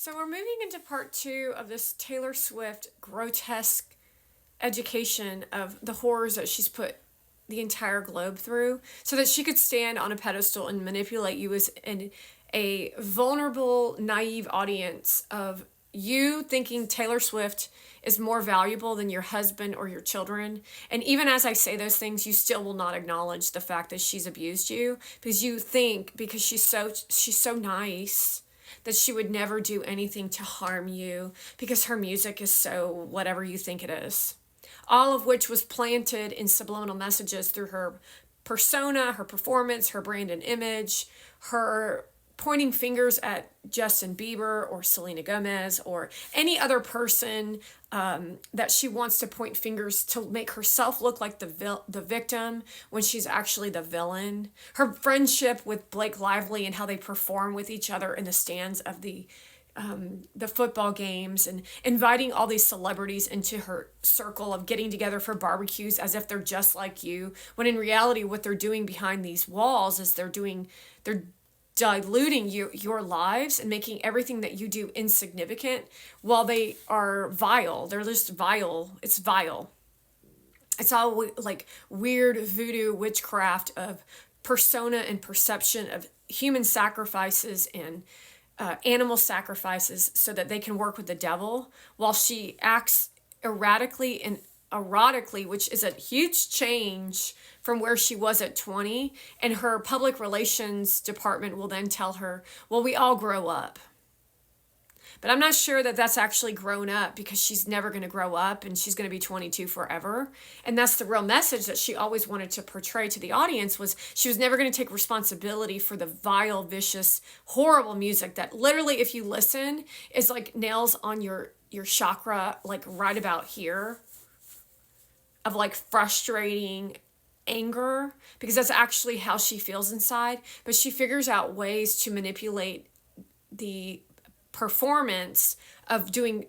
So we're moving into part two of this Taylor Swift grotesque education of the horrors that she's put the entire globe through so that she could stand on a pedestal and manipulate you as a vulnerable, naive audience of you thinking Taylor Swift is more valuable than your husband or your children. And even as I say those things, you still will not acknowledge the fact that she's abused you because you think because she's so nice that she would never do anything to harm you because her music is so whatever you think it is. All of which was planted in subliminal messages through her persona, her performance, her brand and image, her pointing fingers at Justin Bieber or Selena Gomez or any other person that she wants to point fingers to make herself look like the victim when she's actually the villain. Her friendship with Blake Lively and how they perform with each other in the stands of the football games and inviting all these celebrities into her circle of getting together for barbecues as if they're just like you, when in reality what they're doing behind these walls is they're diluting your lives and making everything that you do insignificant while they are vile. They're just vile. It's vile. It's all like weird voodoo witchcraft of persona and perception of human sacrifices and animal sacrifices so that they can work with the devil while she acts erratically and erotically, which is a huge change from where she was at 20. And her public relations department will then tell her, well, we all grow up. But I'm not sure that that's actually grown up because she's never going to grow up and she's going to be 22 forever. And that's the real message that she always wanted to portray to the audience was she was never going to take responsibility for the vile, vicious, horrible music that literally, if you listen, is like nails on your chakra, like right about here, of like frustrating anger, because that's actually how she feels inside. But she figures out ways to manipulate the performance of doing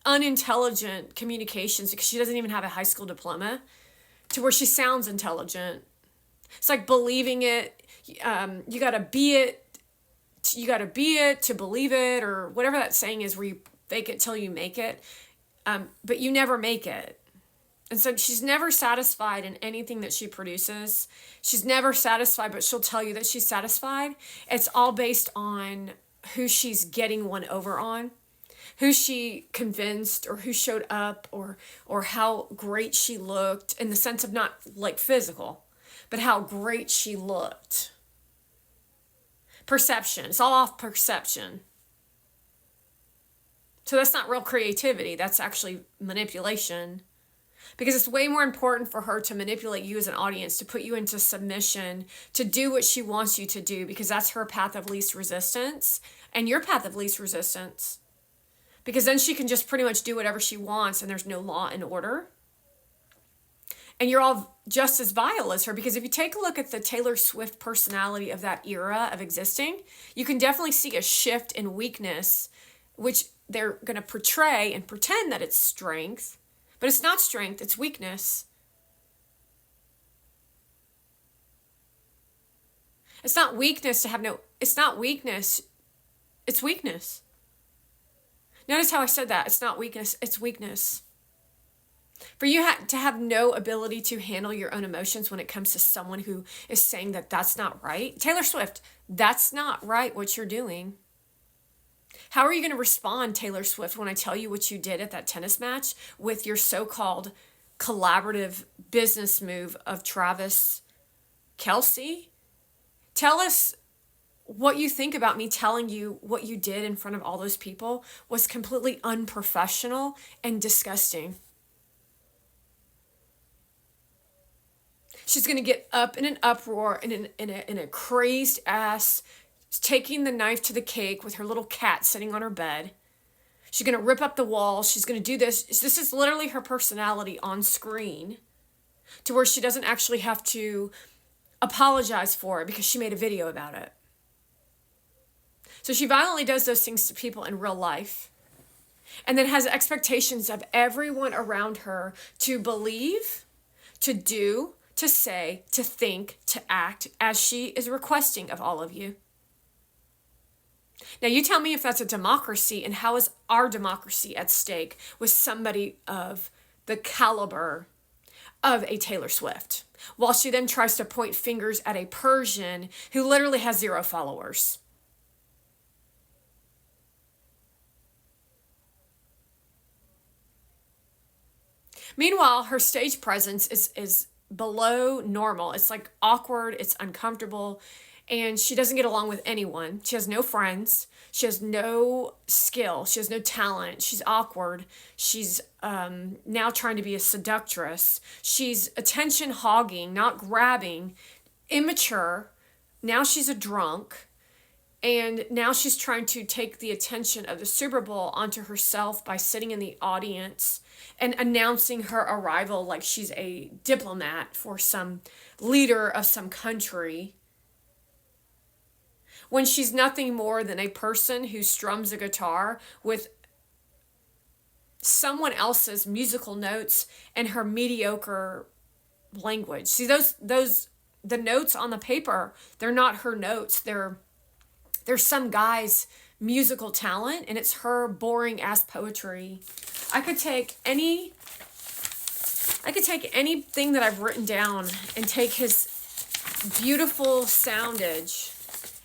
unintelligent communications because she doesn't even have a high school diploma to where she sounds intelligent. It's like believing it. You gotta be it. You gotta be it to believe it, or whatever that saying is, where you fake it till you make it. But you never make it. And so she's never satisfied in anything that she produces. She's never satisfied, but she'll tell you that she's satisfied. It's all based on who she's getting one over on, who she convinced or who showed up or how great she looked, in the sense of not like physical, but how great she looked. Perception. It's all off perception. So that's not real creativity. That's actually manipulation. Because it's way more important for her to manipulate you as an audience, to put you into submission, to do what she wants you to do, because that's her path of least resistance and your path of least resistance. Because then she can just pretty much do whatever she wants and there's no law and order. And you're all just as vile as her, because if you take a look at the Taylor Swift personality of that era of existing, you can definitely see a shift in weakness, which they're going to portray and pretend that it's strength. But it's not strength, it's weakness. It's not weakness to have no, it's not weakness, it's weakness. Notice how I said that. It's not weakness, it's weakness. For you to have no ability to handle your own emotions when it comes to someone who is saying that that's not right. Taylor Swift, that's not right what you're doing. How are you going to respond, Taylor Swift, when I tell you what you did at that tennis match with your so-called collaborative business move of Travis Kelce? Tell us what you think about me telling you what you did in front of all those people was completely unprofessional and disgusting. She's going to get up in an uproar and in a crazed ass, taking the knife to the cake with her little cat sitting on her bed. She's going to rip up the wall. She's going to do this. This is literally her personality on screen, to where she doesn't actually have to apologize for it because she made a video about it. So she violently does those things to people in real life, and then has expectations of everyone around her to believe, to do, to say, to think, to act as she is requesting of all of you. Now, you tell me if that's a democracy, and how is our democracy at stake with somebody of the caliber of a Taylor Swift, while she then tries to point fingers at a Persian who literally has 0 followers. Meanwhile, her stage presence is below normal. It's like awkward, it's uncomfortable, and she doesn't get along with anyone. She has no friends. She has no skill. She has no talent. She's awkward. She's now trying to be a seductress. She's attention hogging, not grabbing, immature. Now she's a drunk. And now she's trying to take the attention of the Super Bowl onto herself by sitting in the audience and announcing her arrival like she's a diplomat for some leader of some country, when she's nothing more than a person who strums a guitar with someone else's musical notes and her mediocre language. See, those the notes on the paper, they're not her notes. There's some guy's musical talent, and it's her boring ass poetry. I could take anything that I've written down and take his beautiful soundage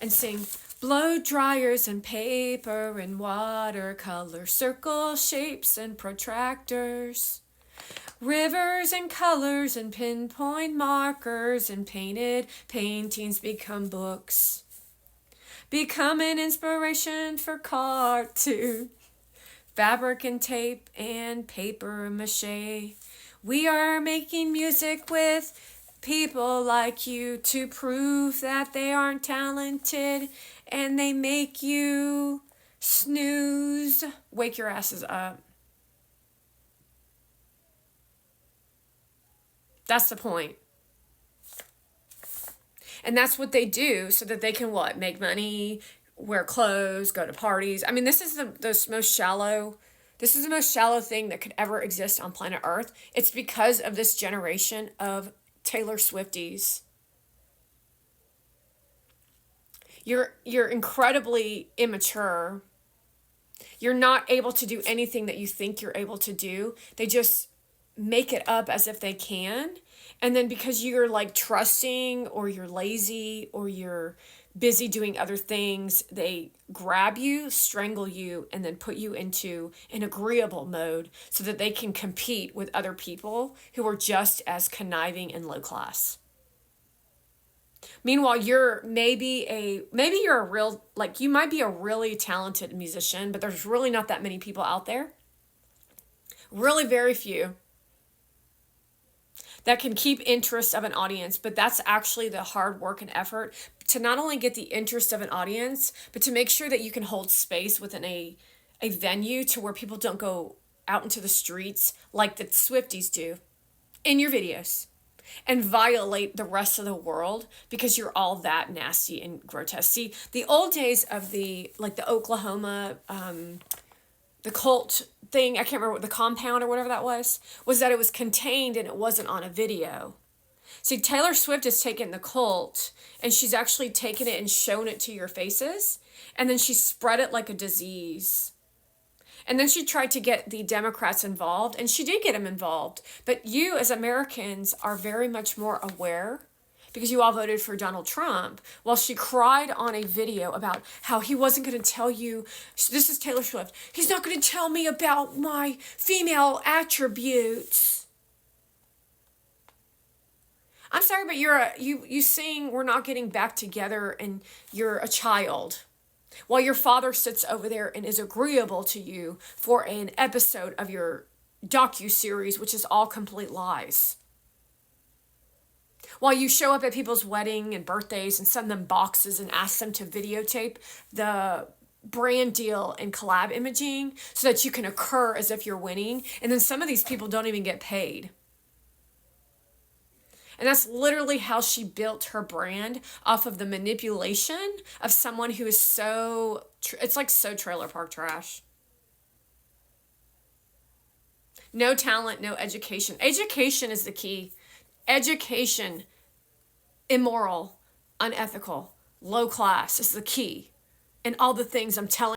and sing blow dryers and paper and watercolor, circle shapes and protractors, rivers and colors and pinpoint markers, and painted paintings become books, become an inspiration for cartoon, fabric and tape and paper mache. We are making music with people like you to prove that they aren't talented, and they make you snooze. Wake your asses up. That's the point. And that's what they do so that they can what? Make money, wear clothes, go to parties. I mean, this is the most shallow thing that could ever exist on planet Earth. It's because of this generation of Taylor Swifties. You're incredibly immature. You're not able to do anything that you think you're able to do. They just make it up as if they can. And then because you're like trusting, or you're lazy, or you're busy doing other things, they grab you, strangle you, and then put you into an agreeable mode so that they can compete with other people who are just as conniving and low class. Meanwhile, you're maybe you're a real, like, you might be a really talented musician, but there's really not that many people out there. Really very few that can keep interest of an audience, but that's actually the hard work and effort to not only get the interest of an audience, but to make sure that you can hold space within a venue to where people don't go out into the streets like the Swifties do in your videos and violate the rest of the world because you're all that nasty and grotesque. See, the old days of the Oklahoma, the cult thing, I can't remember what the compound or whatever that was that it was contained and it wasn't on a video. See, Taylor Swift has taken the cult and she's actually taken it and shown it to your faces, and then she spread it like a disease. And then she tried to get the Democrats involved, and she did get them involved. But you as Americans are very much more aware because you all voted for Donald Trump, while she cried on a video about how he wasn't going to tell you, this is Taylor Swift, he's not going to tell me about my female attributes. I'm sorry, but you sing We're Not Getting Back Together and you're a child, while your father sits over there and is agreeable to you for an episode of your docu-series, which is all complete lies. While you show up at people's wedding and birthdays and send them boxes and ask them to videotape the brand deal and collab imaging so that you can occur as if you're winning. And then some of these people don't even get paid. And that's literally how she built her brand, off of the manipulation of someone who is it's like so trailer park trash. No talent, no education. Education is the key. Education, immoral, unethical, low class is the key and all the things I'm telling